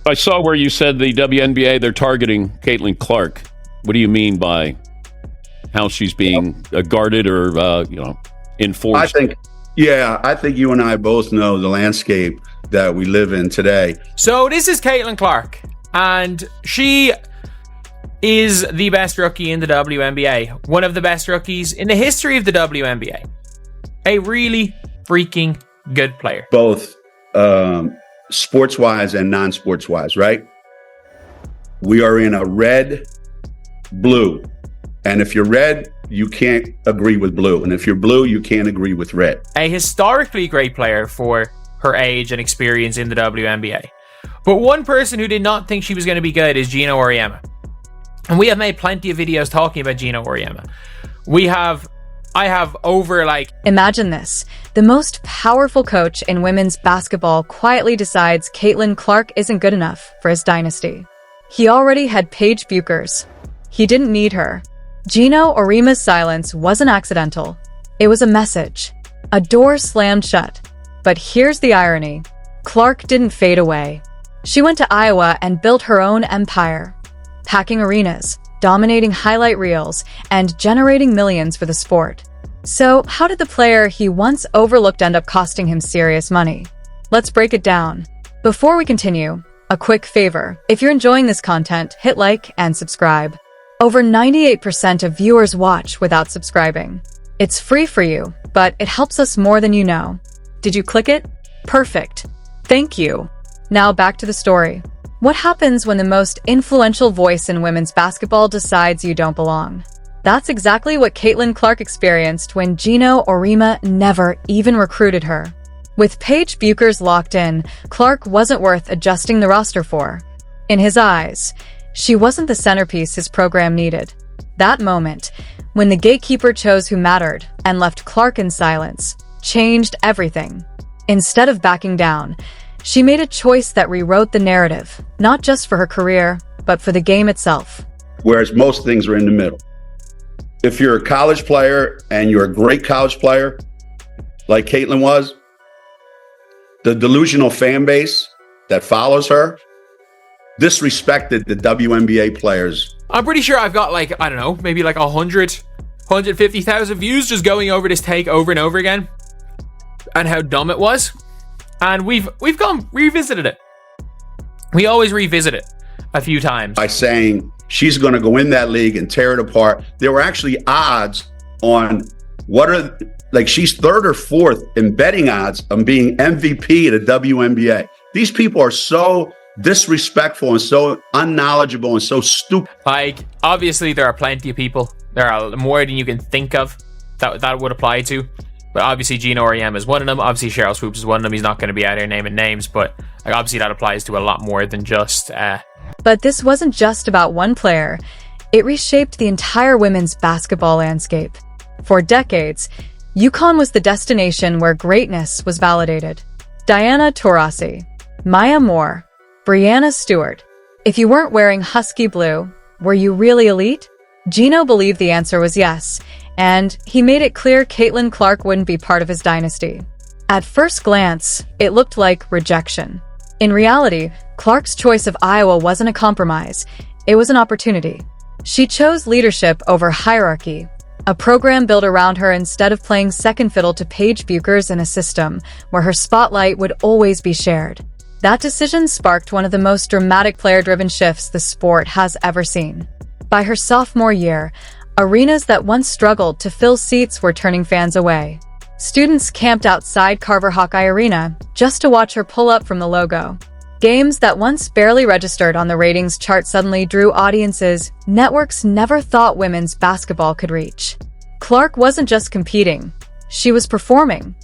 I saw where you said the WNBA, they're targeting Caitlin Clark. What do you mean by how she's being guarded or, enforced? I think you and I both know the landscape that we live in today. So this is Caitlin Clark, and she is the best rookie in the WNBA. One of the best rookies in the history of the WNBA. A really freaking good player. Both sports-wise and non-sports-wise, right? We are in a red-blue. And if you're red, you can't agree with blue. And if you're blue, you can't agree with red. A historically great player for her age and experience in the WNBA. But one person who did not think she was going to be good is Geno Auriemma. And we have made plenty of videos talking about Geno Auriemma. I have over Imagine this. The most powerful coach in women's basketball quietly decides Caitlin Clark isn't good enough for his dynasty. He already had Paige Bueckers. He didn't need her. Geno Auriemma's silence wasn't accidental. It was a message. A door slammed shut. But here's the irony. Clark didn't fade away. She went to Iowa and built her own empire, packing arenas, dominating highlight reels, and generating millions for the sport. So, how did the player he once overlooked end up costing him serious money? Let's break it down. Before we continue, a quick favor. If you're enjoying this content, hit like and subscribe. Over 98% of viewers watch without subscribing. It's free for you, but it helps us more than you know. Did you click it? Perfect. Thank you. Now back to the story. What happens when the most influential voice in women's basketball decides you don't belong? That's exactly what Caitlin Clark experienced when Geno Auriemma never even recruited her. With Paige Bueckers locked in, Clark wasn't worth adjusting the roster for. In his eyes, she wasn't the centerpiece his program needed. That moment, when the gatekeeper chose who mattered and left Clark in silence, changed everything. Instead of backing down, she made a choice that rewrote the narrative, not just for her career, but for the game itself. Whereas most things are in the middle. If you're a college player and you're a great college player, like Caitlin was, the delusional fan base that follows her disrespected the WNBA players. I'm pretty sure I've got maybe 150,000 views just going over this take over and over again and how dumb it was. And we've revisited it. We always revisit it a few times. By saying she's going to go in that league and tear it apart. There were actually odds on she's third or fourth in betting odds on being MVP of the WNBA. These people are so disrespectful and so unknowledgeable and so stupid. Obviously there are plenty of people. There are more than you can think of that would apply to. But obviously Geno Auriemma is one of them. Obviously Cheryl Swoops is one of them. He's not going to be out here naming names, but obviously that applies to a lot more than just... But this wasn't just about one player. It reshaped the entire women's basketball landscape. For decades, UConn was the destination where greatness was validated. Diana Taurasi, Maya Moore, Breanna Stewart. If you weren't wearing Husky blue, were you really elite? Geno believed the answer was yes, and he made it clear Caitlin Clark wouldn't be part of his dynasty. At first glance, it looked like rejection. In reality, Clark's choice of Iowa wasn't a compromise, it was an opportunity. She chose leadership over hierarchy, a program built around her instead of playing second fiddle to Paige Bueckers in a system where her spotlight would always be shared. That decision sparked one of the most dramatic player-driven shifts the sport has ever seen. By her sophomore year, arenas that once struggled to fill seats were turning fans away. Students camped outside Carver Hawkeye Arena just to watch her pull up from the logo. Games that once barely registered on the ratings chart suddenly drew audiences networks never thought women's basketball could reach. Clark wasn't just competing, she was performing.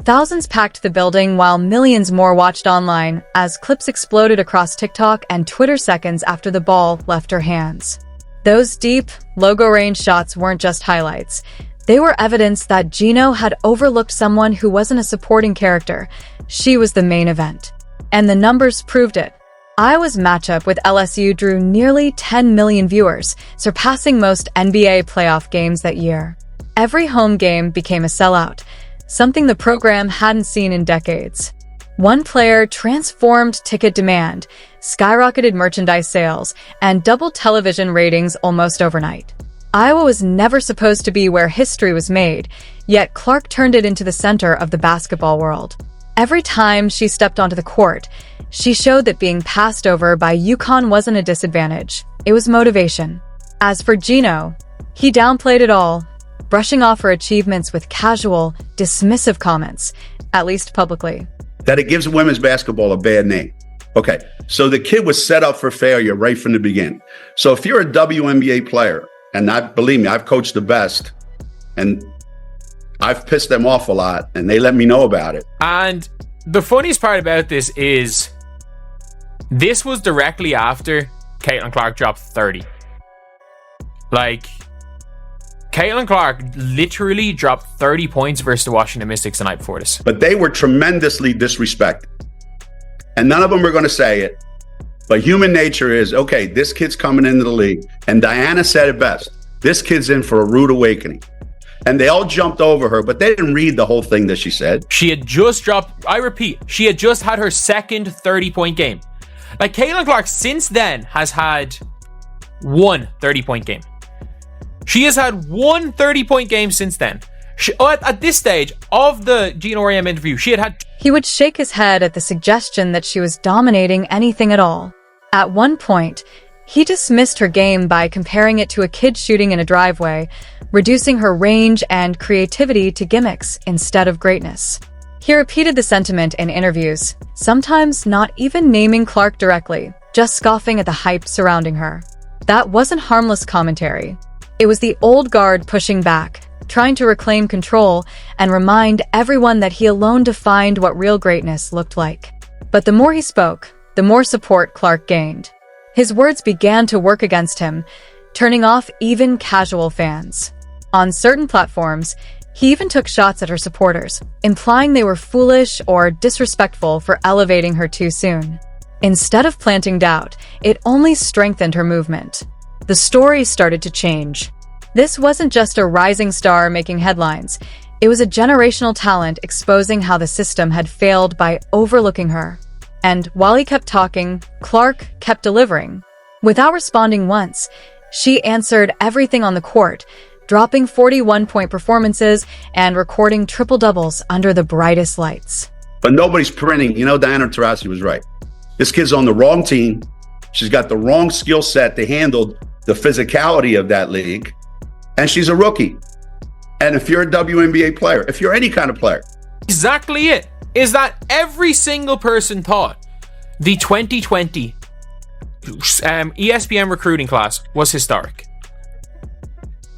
Thousands packed the building while millions more watched online as clips exploded across TikTok and Twitter seconds after the ball left her hands. Those deep, logo-range shots weren't just highlights. They were evidence that Geno had overlooked someone who wasn't a supporting character. She was the main event. And the numbers proved it. Iowa's matchup with LSU drew nearly 10 million viewers, surpassing most NBA playoff games that year. Every home game became a sellout, something the program hadn't seen in decades. One player transformed ticket demand, skyrocketed merchandise sales, and doubled television ratings almost overnight. Iowa was never supposed to be where history was made, yet Clark turned it into the center of the basketball world. Every time she stepped onto the court, she showed that being passed over by UConn wasn't a disadvantage. It was motivation. As for Geno, he downplayed it all, brushing off her achievements with casual, dismissive comments, at least publicly. That it gives women's basketball a bad name. Okay, so the kid was set up for failure right from the beginning. So if you're a WNBA player, and believe me, I've coached the best, and I've pissed them off a lot, and they let me know about it. And the funniest part about this is, this was directly after Caitlin Clark dropped 30. Like, Caitlin Clark literally dropped 30 points versus the Washington Mystics the night before this. But they were tremendously disrespected. And none of them are going to say it. But human nature is, okay, this kid's coming into the league. And Diana said it best. This kid's in for a rude awakening. And they all jumped over her, but they didn't read the whole thing that she said. She had just dropped, I repeat, she had just had her second 30-point game. Like, Caitlin Clark since then has had one 30-point game. She has had one 30-point game since then. At this stage of the Geno Auriemma interview, she had He would shake his head at the suggestion that she was dominating anything at all. At one point, he dismissed her game by comparing it to a kid shooting in a driveway, reducing her range and creativity to gimmicks instead of greatness. He repeated the sentiment in interviews, sometimes not even naming Clark directly, just scoffing at the hype surrounding her. That wasn't harmless commentary. It was the old guard pushing back, trying to reclaim control and remind everyone that he alone defined what real greatness looked like. But the more he spoke, the more support Clark gained. His words began to work against him, turning off even casual fans. On certain platforms, he even took shots at her supporters, implying they were foolish or disrespectful for elevating her too soon. Instead of planting doubt, it only strengthened her movement. The story started to change. This wasn't just a rising star making headlines. It was a generational talent exposing how the system had failed by overlooking her. And while he kept talking, Clark kept delivering. Without responding once, she answered everything on the court, dropping 41-point performances and recording triple-doubles under the brightest lights. But nobody's printing. You know, Diana Taurasi was right. This kid's on the wrong team. She's got the wrong skill set to handle the physicality of that league. And she's a rookie. And if you're a WNBA player, if you're any kind of player. Exactly it. Is that every single person thought the 2020 ESPN recruiting class was historic.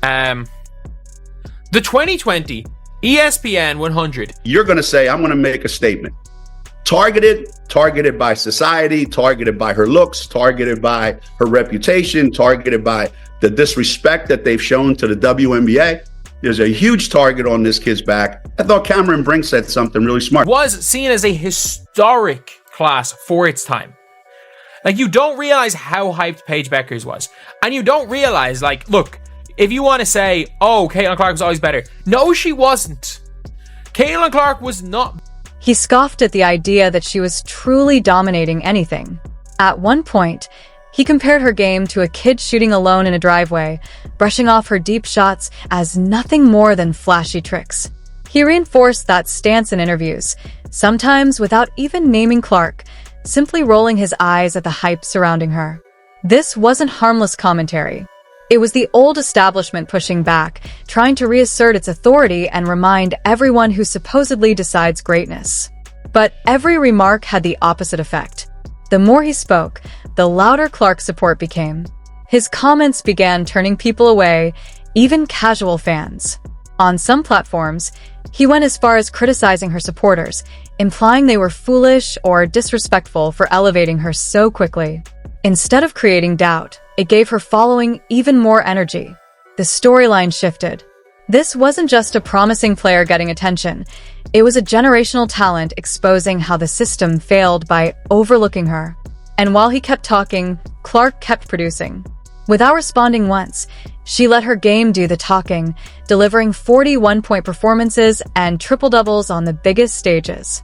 The 2020 ESPN 100. You're going to say, I'm going to make a statement. Targeted by society, targeted by her looks, targeted by her reputation, targeted by the disrespect that they've shown to the WNBA. There's a huge target on this kid's back. I thought Cameron Brink said something really smart. Was seen as a historic class for its time. Like, you don't realize how hyped Paige Bueckers was. And you don't realize, like, look, if you want to say, oh, Caitlin Clark was always better. No, she wasn't. Caitlin Clark was not. He scoffed at the idea that she was truly dominating anything. At one point, he compared her game to a kid shooting alone in a driveway, brushing off her deep shots as nothing more than flashy tricks. He reinforced that stance in interviews, sometimes without even naming Clark, simply rolling his eyes at the hype surrounding her. This wasn't harmless commentary. It was the old establishment pushing back, trying to reassert its authority and remind everyone who supposedly decides greatness. But every remark had the opposite effect. The more he spoke, the louder Clark's support became. His comments began turning people away, even casual fans. On some platforms, he went as far as criticizing her supporters, implying they were foolish or disrespectful for elevating her so quickly. Instead of creating doubt, it gave her following even more energy. The storyline shifted. This wasn't just a promising player getting attention. It was a generational talent exposing how the system failed by overlooking her. And while he kept talking, Clark kept producing. Without responding once, she let her game do the talking, delivering 41-point performances and triple-doubles on the biggest stages.